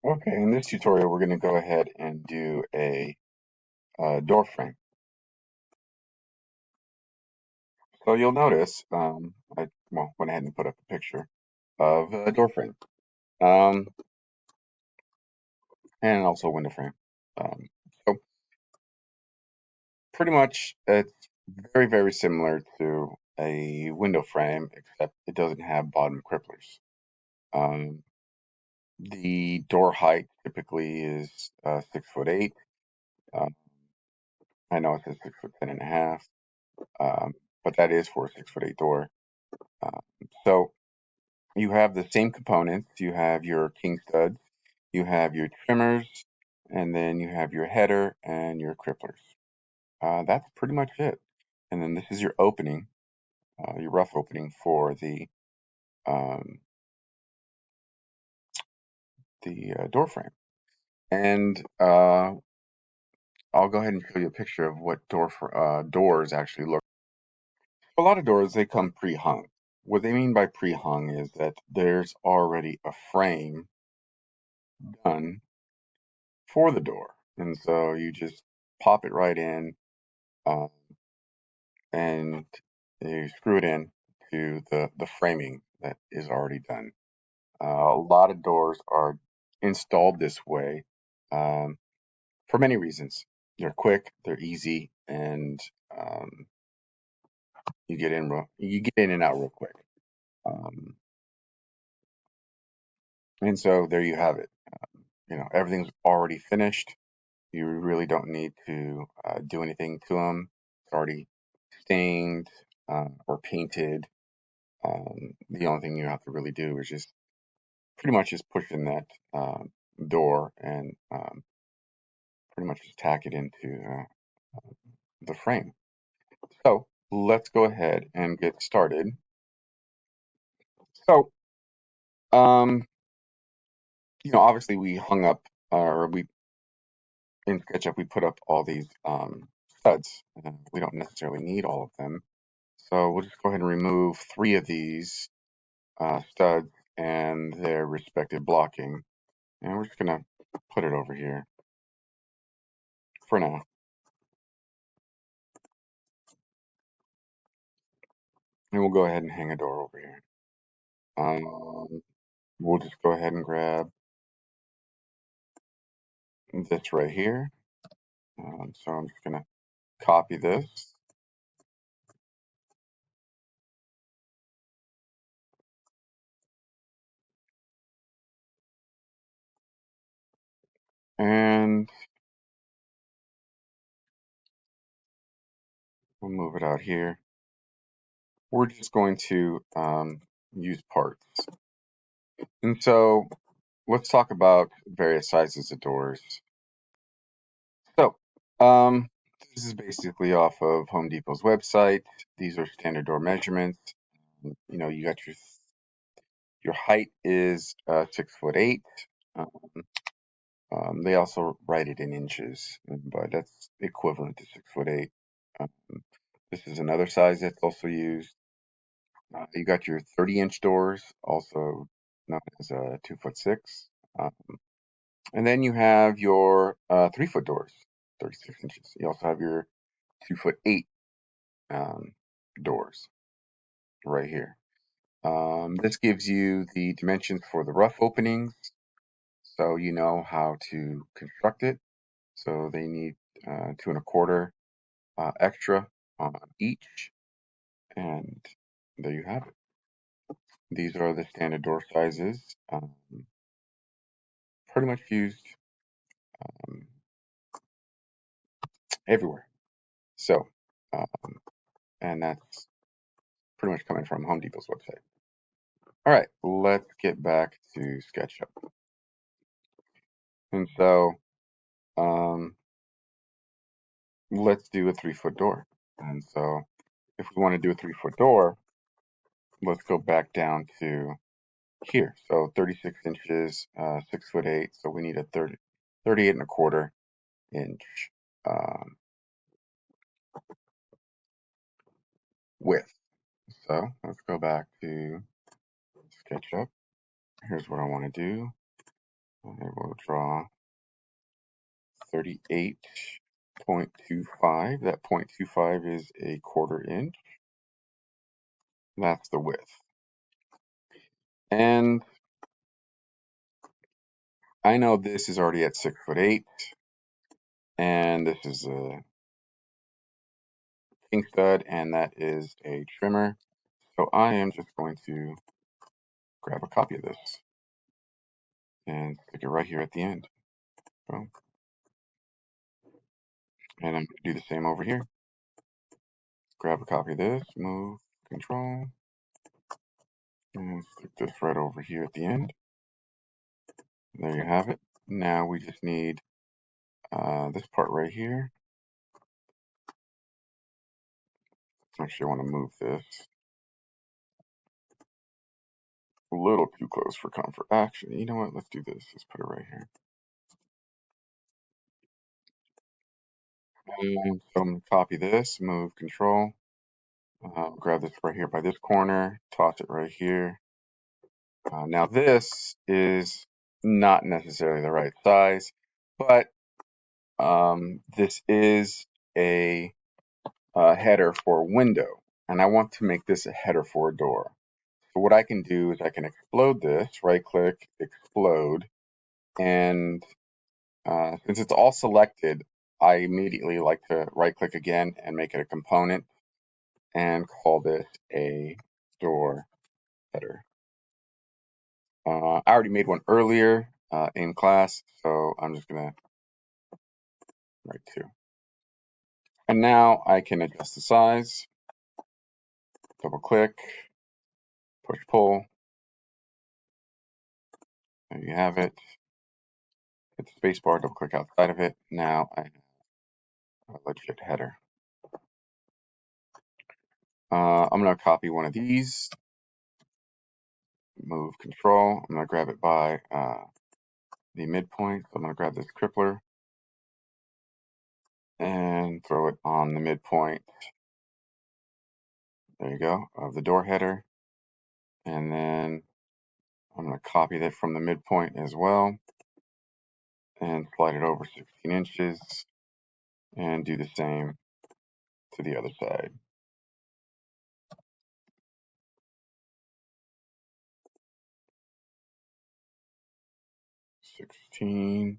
Okay, in this tutorial, we're going to go ahead and do a door frame. So you'll notice, I went ahead and put up a picture of a door frame, um, and also a window frame. Um, so pretty much, it's very, very similar to a window frame, except it doesn't have bottom cripplers. Um, the door height typically is 6'8". Um, I know it says 6'10.5", but that is for a 6'8" door. Um, so you have the same components. You have your king studs, you have your trimmers, and then you have your header and your cripplers. That's pretty much it. And then this is your opening, your rough opening for um, the door frame. And I'll go ahead and show you a picture of what doors actually look. A lot of doors, they come pre-hung. What they mean by pre-hung is that there's already a frame done for the door. And so you just pop it right in, uh, and you screw it in to the framing that is already done. A lot of doors are installed this way, um, for many reasons. They're quick, they're easy, and um, you get in and out real quick. Um, and so there you have it. Everything's already finished. You really don't need to do anything to them. It's already stained or painted. The only thing you have to really do is just pretty much just push in that door and pretty much just tack it into the frame. So let's go ahead and get started. So, um, obviously we hung up, or we in SketchUp we put up all these studs. We don't necessarily need all of them. So we'll just go ahead and remove 3 of these studs and their respective blocking. And we're just going to put it over here for now. And we'll go ahead and hang a door over here. We'll just go ahead and grab this right here. So I'm just going to copy this. And we'll move it out here. We're just going to use parts. And so let's talk about various sizes of doors. So, this is basically off of Home Depot's website. These are standard door measurements. You got your height is 6'8". They also write it in inches, but that's equivalent to 6'8". Um, this is another size that's also used. You got your 30-inch doors, also known as 2'6". Um, and then you have your 3-foot doors, 36 inches. You also have your 2'8" doors right here. This gives you the dimensions for the rough openings, so you know how to construct it. So they need 2¼ extra on each, and there you have it. These are the standard door sizes, pretty much used um, everywhere. So, and that's pretty much coming from Home Depot's website. All right, let's get back to SketchUp. And so, um, let's do a 3-foot door. And so, if we want to do a 3-foot door, let's go back down to here. So 36 inches, 6'8". So we need a 38¼ inch um, width. So let's go back to SketchUp. Here's what I want to do. I will draw 38.25. That 0.25 is a 1/4 inch. That's the width. And I know this is already at 6'8", and this is a king stud, and that is a trimmer. So I am just going to grab a copy of this and stick it right here at the end. Boom. And I'm going to do the same over here. Grab a copy of this, move, control, and stick this right over here at the end. There you have it. Now we just need this part right here. Actually, I want to move this a little too close for comfort. Actually, you know what? Let's do this. Let's put it right here. And so I'm going to copy this, move, control, grab this right here by this corner, toss it right here. Now this is not necessarily the right size, but this is a header for window, and I want to make this a header for a door. So what I can do is I can explode this, right click, explode, and since it's all selected, I immediately like to right click again and make it a component and call this a door header. I already made one earlier in class, so I'm just gonna write 2. And now I can adjust the size, double click, push pull. There you have it. Hit the space bar, double click outside of it. Now I have a legit header. I'm gonna copy one of these, move control. I'm gonna grab it by the midpoint. So I'm gonna grab this crippler and throw it on the midpoint. There you go, of the door header. And then I'm going to copy that from the midpoint as well and slide it over 16 inches and do the same to the other side. $16.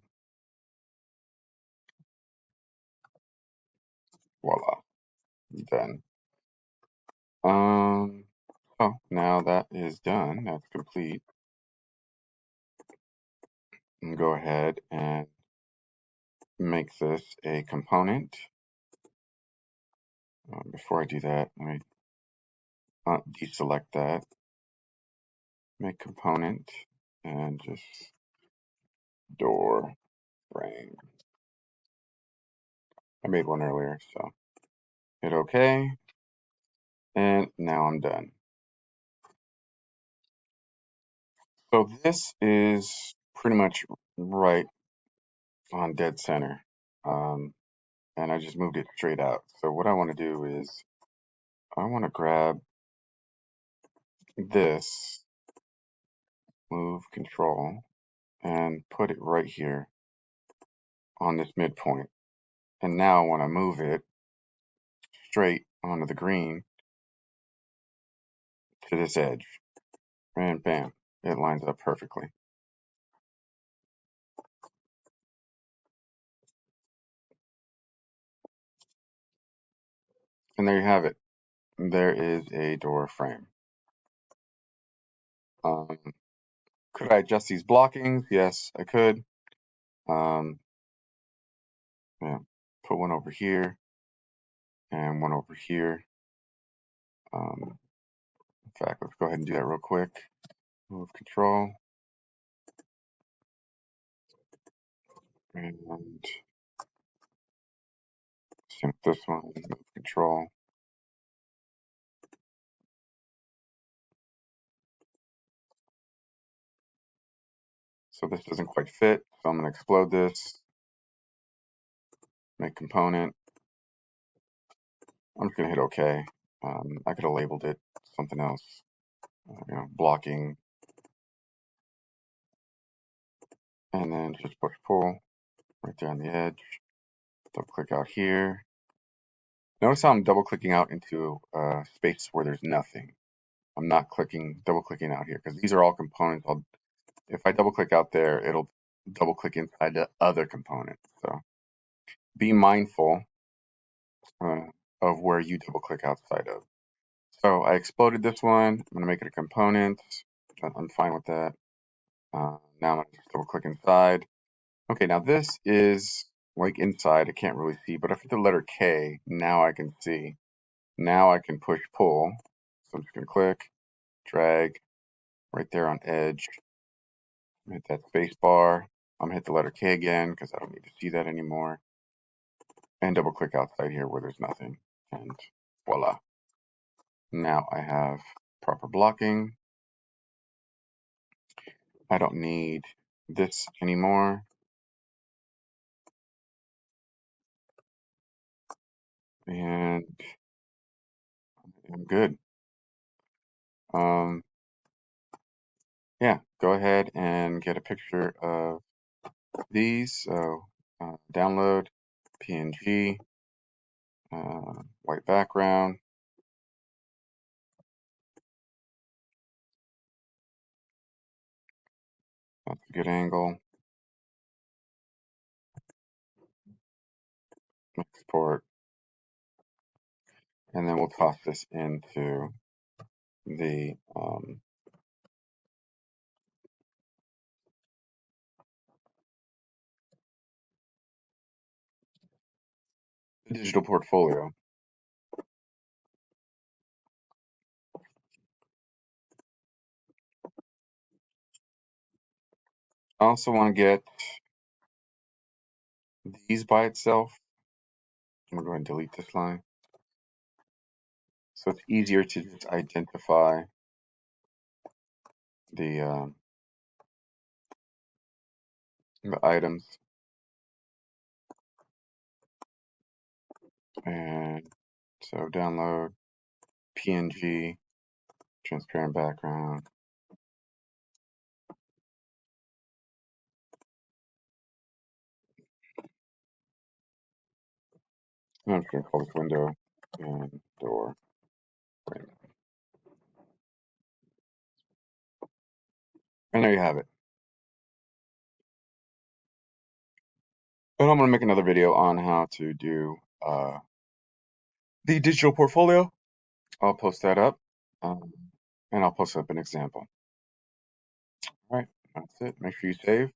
Voila. Done. Oh, now that is done. That's complete. And go ahead and make this a component. Before I do that, let me deselect that. Make component and just door frame. I made one earlier, so hit OK. And now I'm done. So this is pretty much right on dead center. And I just moved it straight out. So what I want to do is I want to grab this, move control, and put it right here on this midpoint. And now when I move it straight onto the green to this edge, and bam, it lines up perfectly. And there you have it. There is a door frame. Could I adjust these blockings? Yes, I could. Yeah, put one over here and one over here. In fact, let's go ahead and do that real quick. Move control. And same with this one, move control. So this doesn't quite fit, so I'm going to explode this, make component. I'm just going to hit OK. I could have labeled it something else, blocking and then just push pull right there on the edge. Double click out here. Notice how I'm double clicking out into space where there's nothing. I'm not double clicking out here because these are all components. If I double click out there, it'll double click inside the other component. So be mindful of where you double click outside of. So I exploded this one. I'm going to make it a component. I'm fine with that. Now I'm going to just double click inside. Okay, now this is like inside. I can't really see, but if I hit the letter K, now I can see. Now I can push pull. So I'm just going to click, drag right there on edge. Hit that space bar. I'm going to hit the letter K again because I don't need to see that anymore. And double click outside here where there's nothing. And voila. Now I have proper blocking. I don't need this anymore. And I'm good. Yeah, go ahead and get a picture of these. So download PNG, white background. That's a good angle. Export. And then we'll toss this into the digital portfolio. I also want to get these by itself. I'm going to go ahead and delete this line. So it's easier to just identify the items. And so download PNG, transparent background. I'm just going to call this window and door frame. And there you have it. And I'm going to make another video on how to do the digital portfolio. I'll post that up, and I'll post up an example. All right, that's it. Make sure you save.